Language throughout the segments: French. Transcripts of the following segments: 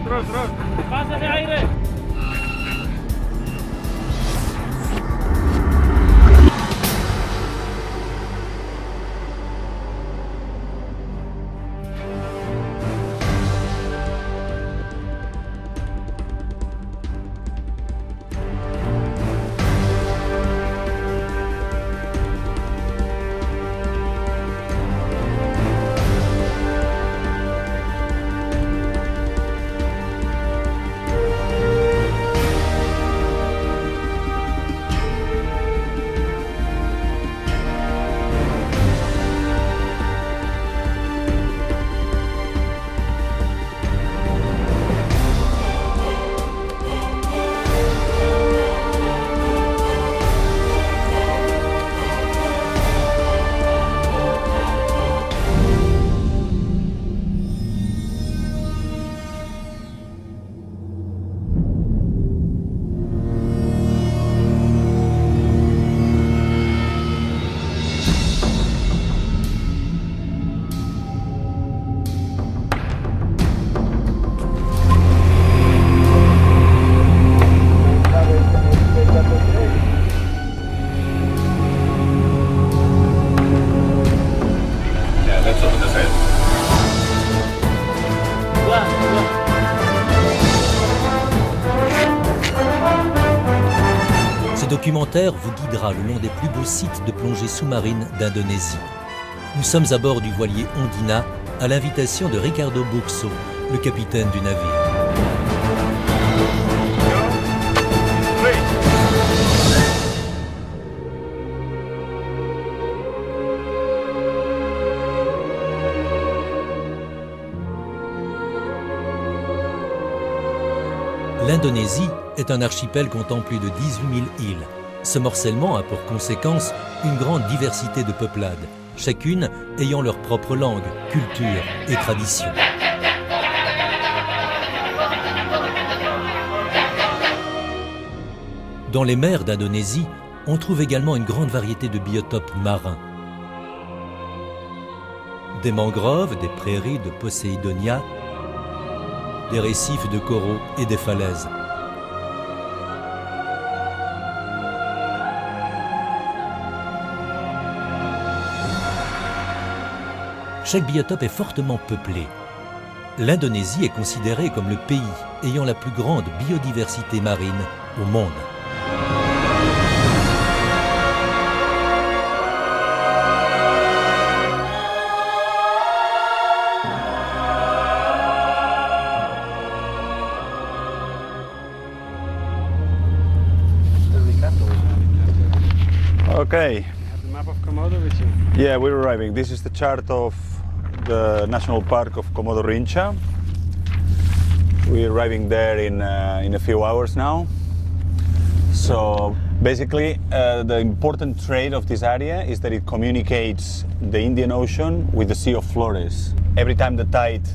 Pásate aire. Ce documentaire vous guidera le long des plus beaux sites de plongée sous-marine d'Indonésie. Nous sommes à bord du voilier Ondina à l'invitation de Ricardo Buxo, le capitaine du navire. L'Indonésie est un archipel comptant plus de 18 000 îles. Ce morcellement a pour conséquence une grande diversité de peuplades, chacune ayant leur propre langue, culture et tradition. Dans les mers d'Indonésie, on trouve également une grande variété de biotopes marins. Des mangroves, des prairies de Poséidonia, des récifs de coraux et des falaises. Chaque biotope est fortement peuplé. L'Indonésie est considérée comme le pays ayant la plus grande biodiversité marine au monde. Okay. You have the map of Komodo with you? Yeah, we're arriving. This is the chart of the National Park of Komodo Rinca. We're arriving there in a few hours now. So basically, the important trait of this area is that it communicates the Indian Ocean with the Sea of Flores. Every time the tide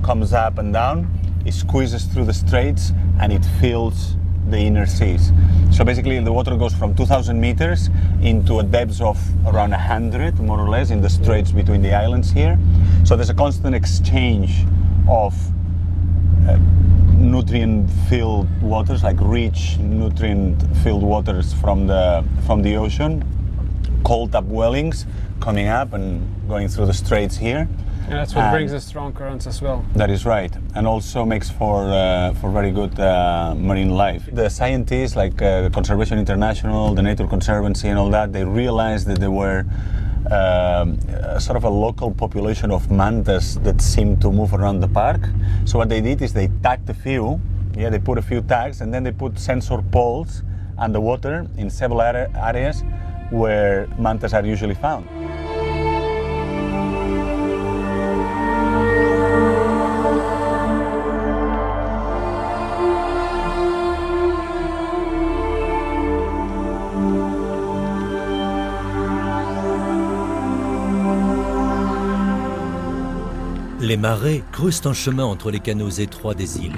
comes up and down, it squeezes through the straits and it fills the inner seas. So basically the water goes from 2,000 meters into a depth of around 100, more or less, in the straits between the islands here. So there's a constant exchange of nutrient-filled waters, like rich nutrient-filled waters from the ocean, cold upwellings coming up and going through the straits here. And that's what brings the strong currents as well. That is right, and also makes for very good marine life. The scientists, like Conservation International, the Nature Conservancy and all that, they realized that there were sort of a local population of mantas that seemed to move around the park. So what they did is they tagged a few, they put a few tags, and then they put sensor poles underwater in several areas where mantas are usually found. Les marées creusent un chemin entre les canaux étroits des îles.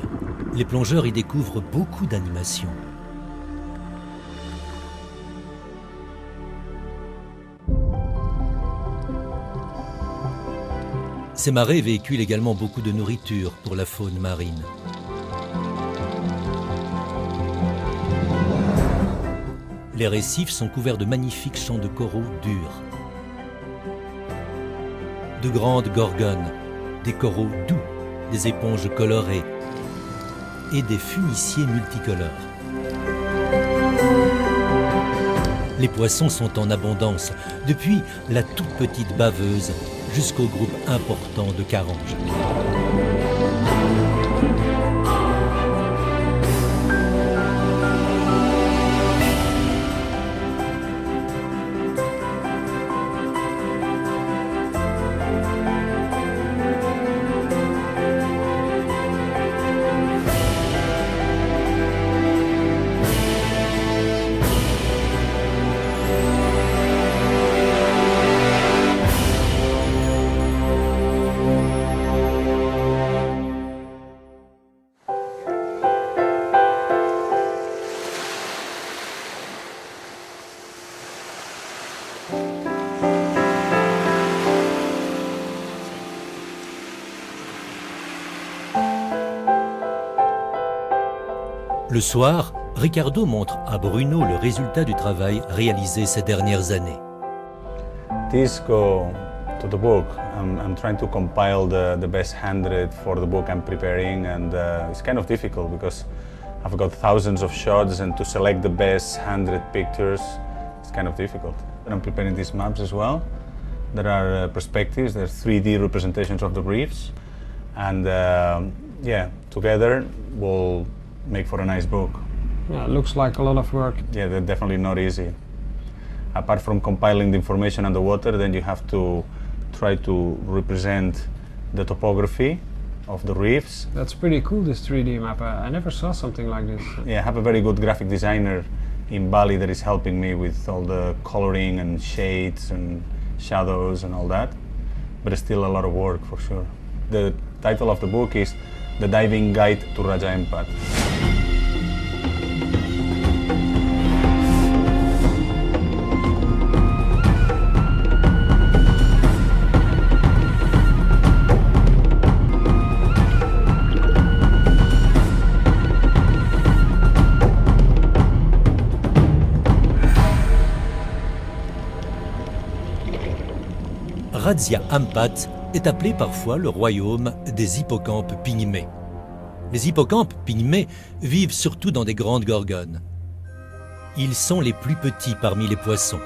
Les plongeurs y découvrent beaucoup d'animations. Ces marais véhiculent également beaucoup de nourriture pour la faune marine. Les récifs sont couverts de magnifiques champs de coraux durs, de grandes gorgones, des coraux doux, des éponges colorées et des funiciers multicolores. Les poissons sont en abondance, depuis la toute petite baveuse jusqu'au groupe important de caranges. Le soir, Ricardo montre à Bruno le résultat du travail réalisé ces dernières années. These go to the book. I'm trying to compile the best 100 for the book I'm preparing, and it's kind of difficult because I've got thousands of shots, and to select the best 100 pictures, it's kind of difficult. I'm preparing these maps as well. There are perspectives, there are 3D representations of the reefs, and yeah, together we'll make for a nice book. Yeah, it looks like a lot of work. Yeah, they're definitely not easy. Apart from compiling the information underwater, then you have to try to represent the topography of the reefs. That's pretty cool, this 3D map. I never saw something like this. Yeah, I have a very good graphic designer in Bali that is helping me with all the coloring and shades and shadows and all that. But it's still a lot of work for sure. The title of the book is The Diving Guide to Raja Ampat. Raja Ampat est appelé parfois le royaume des hippocampes pygmées. Les hippocampes pygmées vivent surtout dans des grandes gorgones. Ils sont les plus petits parmi les poissons.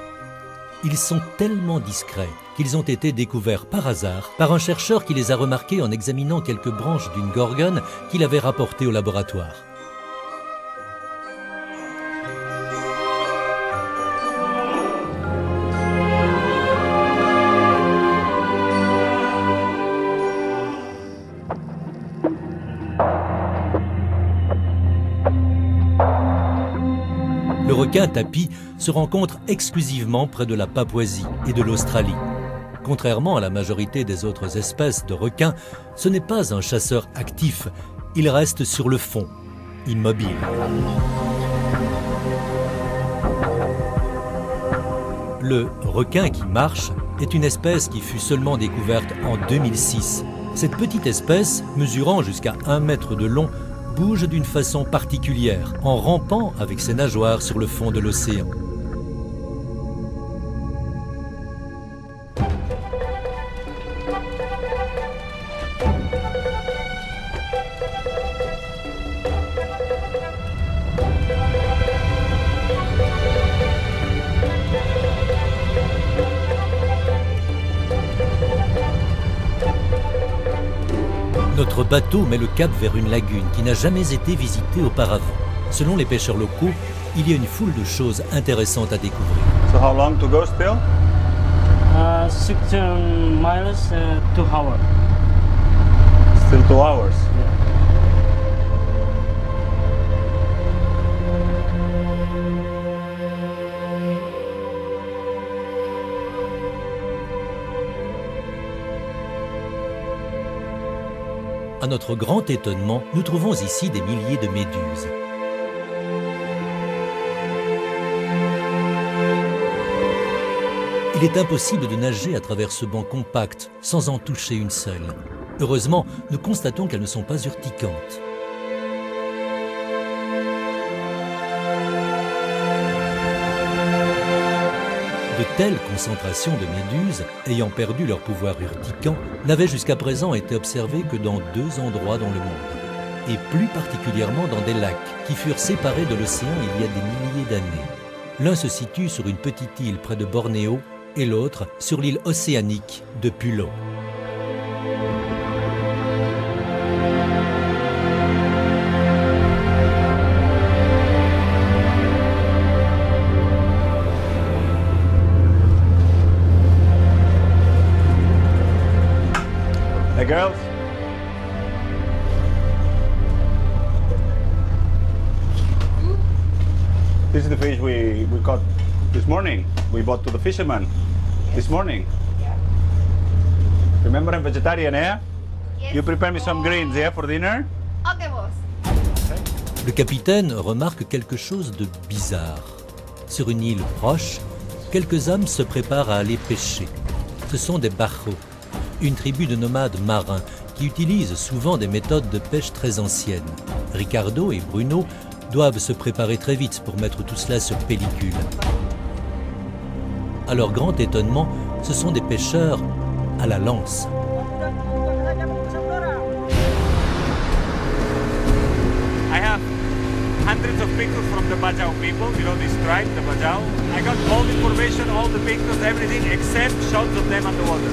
Ils sont tellement discrets qu'ils ont été découverts par hasard par un chercheur qui les a remarqués en examinant quelques branches d'une gorgone qu'il avait rapportées au laboratoire. Le requin tapi se rencontre exclusivement près de la Papouasie et de l'Australie. Contrairement à la majorité des autres espèces de requins, ce n'est pas un chasseur actif, il reste sur le fond, immobile. Le requin qui marche est une espèce qui fut seulement découverte en 2006. Cette petite espèce, mesurant jusqu'à 1 mètre de long, bouge d'une façon particulière, en rampant avec ses nageoires sur le fond de l'océan. Notre bateau met le cap vers une lagune qui n'a jamais été visitée auparavant. Selon les pêcheurs locaux, il y a une foule de choses intéressantes à découvrir. So how long to go still? 16 miles, 2 hours. Still 2 hours. À notre grand étonnement, nous trouvons ici des milliers de méduses. Il est impossible de nager à travers ce banc compact sans en toucher une seule. Heureusement, nous constatons qu'elles ne sont pas urticantes. De telles concentrations de méduses, ayant perdu leur pouvoir urticant, n'avaient jusqu'à présent été observées que dans 2 endroits dans le monde, et plus particulièrement dans des lacs qui furent séparés de l'océan il y a des milliers d'années. L'un se situe sur une petite île près de Bornéo et l'autre sur l'île océanique de Pulo. Hey girls. This is the fish we caught this morning. We bought to the fisherman this morning. Yeah. Remember, I'm vegetarian, eh? Yes. You prepare me some greens, yeah, for dinner? Okay, boss. Le capitaine remarque quelque chose de bizarre. Sur une île proche, quelques hommes se préparent à aller pêcher. Ce sont des bajos, une tribu de nomades marins qui utilisent souvent des méthodes de pêche très anciennes. Ricardo et Bruno doivent se préparer très vite pour mettre tout cela sur pellicule. À leur grand étonnement, ce sont des pêcheurs à la lance. I have hundreds of pictures from the Bajau people, you know this tribe, the Bajau. I got all the information, all the pictures, everything except shots of them underwater.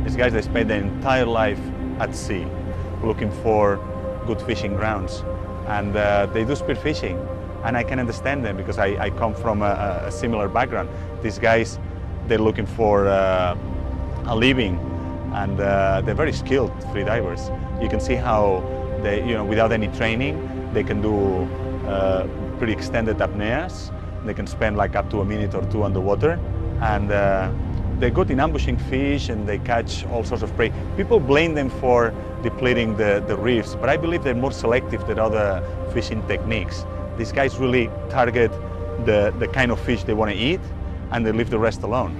These guys, they spend their entire life at sea looking for good fishing grounds. And they do spear fishing. And I can understand them because I come from a similar background. These guys, they're looking for a living, and they're very skilled free divers. You can see how they, without any training, they can do pretty extended apneas. They can spend like up to a minute or 2 underwater. And they're good in ambushing fish, and they catch all sorts of prey. People blame them for depleting the reefs, but I believe they're more selective than other fishing techniques. These guys really target the kind of fish they want to eat, and they leave the rest alone.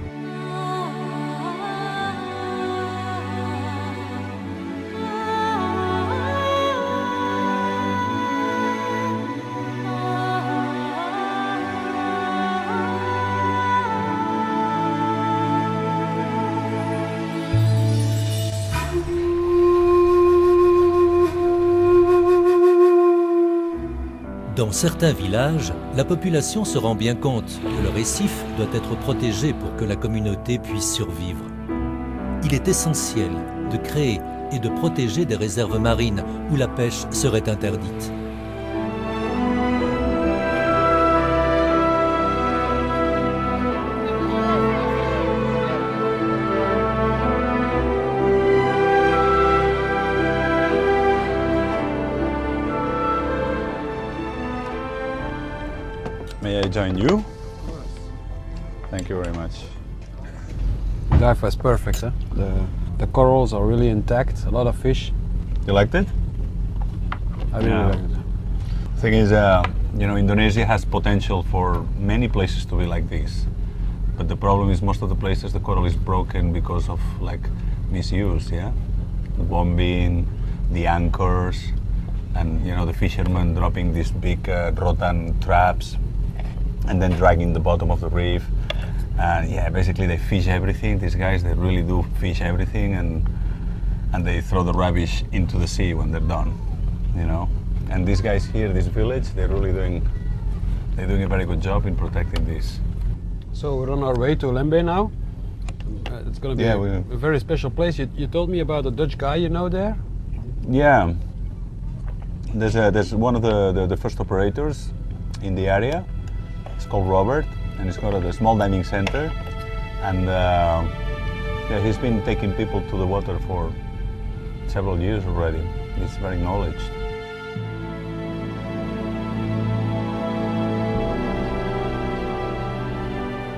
Dans certains villages, la population se rend bien compte que le récif doit être protégé pour que la communauté puisse survivre. Il est essentiel de créer et de protéger des réserves marines où la pêche serait interdite. May I join you? Thank you very much. The dive was perfect. Huh? The corals are really intact. A lot of fish. You liked it? I really Yeah. like it. Thing is, Indonesia has potential for many places to be like this. But the problem is most of the places the coral is broken because of like misuse, yeah? The bombing, the anchors, and the fishermen dropping these big rotan traps and then dragging the bottom of the reef. And yeah, basically they fish everything. These guys, they really do fish everything, and they throw the rubbish into the sea when they're done, And these guys here, this village, they're doing a very good job in protecting this. So we're on our way to Lembe now. It's going to be Yeah, a very special place. You told me about a Dutch guy you know there. Yeah, there's one of the first operators in the area. It's called Robert, and he's got a small diving center, and yeah, he's been taking people to the water for several years already. He's very knowledgeable.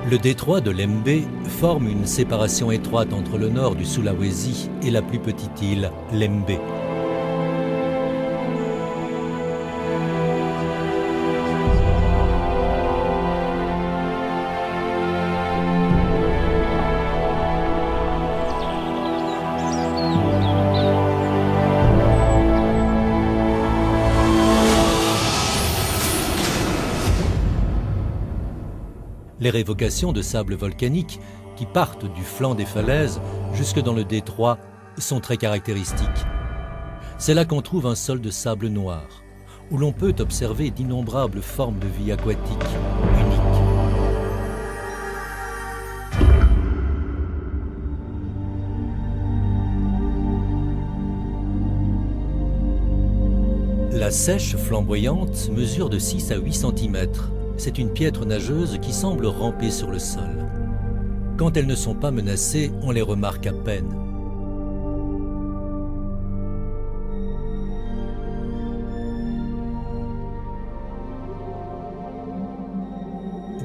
Le détroit de Lembe forme une séparation étroite entre le nord du Sulawesi et la plus petite île, Lembe. Les révocations de sable volcanique qui partent du flanc des falaises jusque dans le détroit sont très caractéristiques. C'est là qu'on trouve un sol de sable noir, où l'on peut observer d'innombrables formes de vie aquatique uniques. La sèche flamboyante mesure de 6 à 8 cm. C'est une piètre nageuse qui semble ramper sur le sol. Quand elles ne sont pas menacées, on les remarque à peine.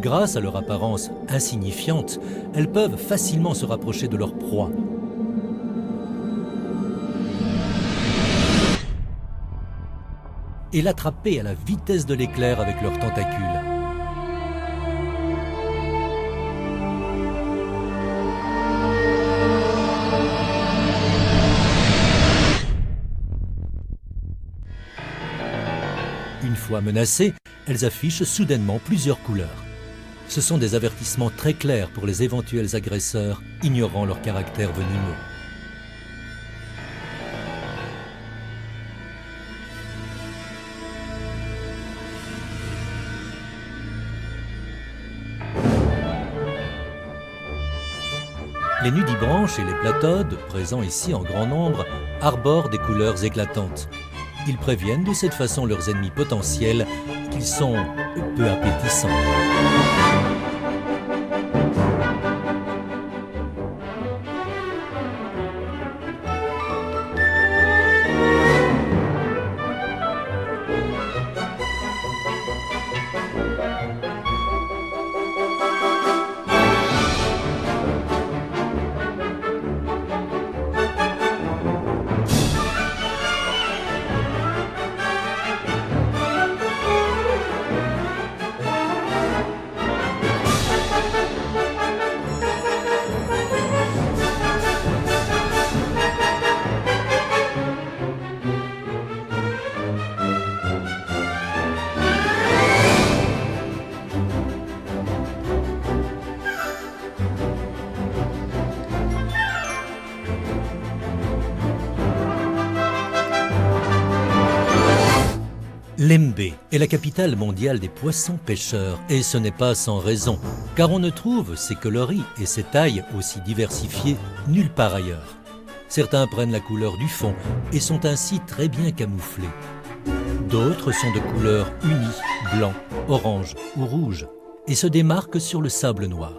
Grâce à leur apparence insignifiante, elles peuvent facilement se rapprocher de leur proie. Et l'attraper à la vitesse de l'éclair avec leurs tentacules. Une fois menacées, elles affichent soudainement plusieurs couleurs. Ce sont des avertissements très clairs pour les éventuels agresseurs ignorant leur caractère venimeux. Les nudibranches et les platodes, présents ici en grand nombre, arborent des couleurs éclatantes. Ils préviennent de cette façon leurs ennemis potentiels qu'ils sont peu appétissants. Lembe est la capitale mondiale des poissons pêcheurs, et ce n'est pas sans raison, car on ne trouve ces coloris et ces tailles aussi diversifiées nulle part ailleurs. Certains prennent la couleur du fond et sont ainsi très bien camouflés. D'autres sont de couleur unie, blanc, orange ou rouge, et se démarquent sur le sable noir.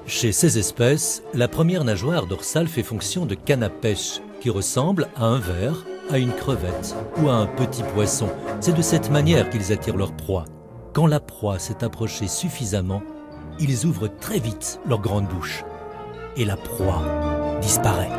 Chez ces espèces, la première nageoire dorsale fait fonction de canne à pêche, qui ressemble à un ver, à une crevette ou à un petit poisson. C'est de cette manière qu'ils attirent leur proie. Quand la proie s'est approchée suffisamment, ils ouvrent très vite leur grande bouche. Et la proie disparaît.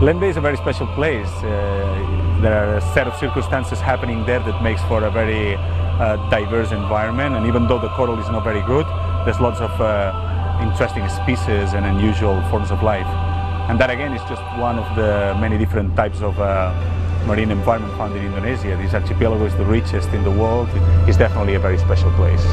Lembe is a very special place. There are a set of circumstances happening there that makes for a very diverse environment, and even though the coral is not very good, there's lots of interesting species and unusual forms of life. And that again is just one of the many different types of marine environment found in Indonesia. This archipelago is the richest in the world. It's definitely a very special place.